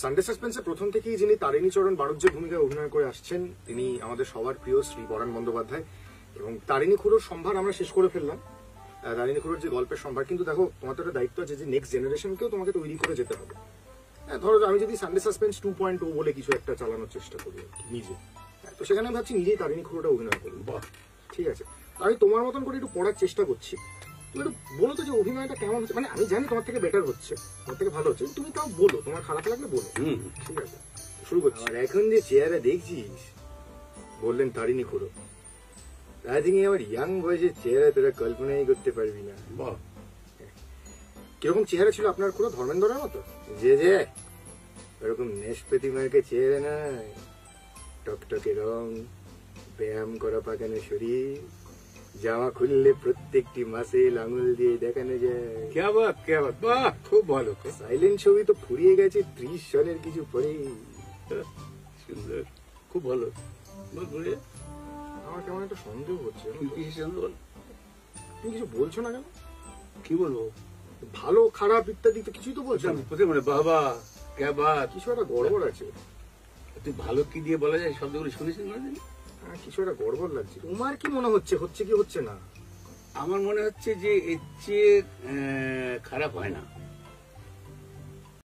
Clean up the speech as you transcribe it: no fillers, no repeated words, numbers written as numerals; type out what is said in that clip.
Sunday সাসপেন্সে প্রথম থেকেই যিনি তারিণী চরণ বাড়ুজ্যের ভূমিকায় অভিনয় করে আসছেন তিনি আমাদের সবার প্রিয় শ্রী পরাণ বন্দ্যোপাধ্যায়। এবং তারিণী খুড়োর সম্ভার আমরা শেষ করে ফেললাম, তারিণী খুড়োর যে গল্পের সম্ভার, কিন্তু দেখো তোমার তো একটা দায়িত্ব আছে যে নেক্সট জেনারেশনকেও তোমাকে তৈরি করে যেতে হবে। ধরো আমি যদি সানডে সাসপেন্স 2.0 বলে কিছু একটা চালানোর চেষ্টা করি নিজে, তো সেখানে আমি ভাবছি নিজেই তারিণী খুড়োটা অভিনয় করবো। বাহ, ঠিক আছে, আমি তোমার মতন করে একটু পড়ার চেষ্টা করছি। তুমি একটু বলো তো যে অভিনয়টা কেমন হচ্ছে। মানে আমি জানি তোমার থেকে বেটার হচ্ছে, তোমার থেকে ভালো হচ্ছে, তুমি তাও বলো, তোমার খারাপ লাগলে বলো। ঠিক আছে, শুরু করছি। আর এখন যে চেহারা দেখছিস, বললেন তারিণী খুড়ো, রাজিনী আমার ইয়াং বয়সের চেহারা তোরা কল্পনাই করতে পারবি না। বাহ, কিরকম চেহারা ছিল আপনার খুড়ো? ধর্মেন্দ্রের মতো? যে ওরকম নেশপতি মার্কে চেহারা নাই, টকটকে রং, ব্যায়াম করা পাকানো শরীর, জামা খুললে প্রত্যেকটি মাসেল আঙুল দিয়ে দেখানো যায়। क्या बात, क्या बात, বাহ, খুব ভালো। সাইলেন্ট ছবি তো ফুরিয়ে গেছে 30 সনের কিছু পরে। সুন্দর, খুব ভালো। বলে আমার কেমন একটা সন্দেহ হচ্ছে। সুন্দর, তুমি কিছু বলছো না কেন? কি বলবো? ভালো খারাপ ইত্যাদি তো কিছুই তো বলছো না। কোথায় মানে বাবা, क्या बात, কিছু একটা গড়বড় আছে। তুই ভালো কি দিয়ে বলা যায় শব্দগুলো শুনেছিস না? কিছু একটা গড়বড় লাগছে। তোমার কি মনে হচ্ছে, হচ্ছে কি হচ্ছে না? আমার মনে হচ্ছে যে এর চেয়ে খারাপ হয় না।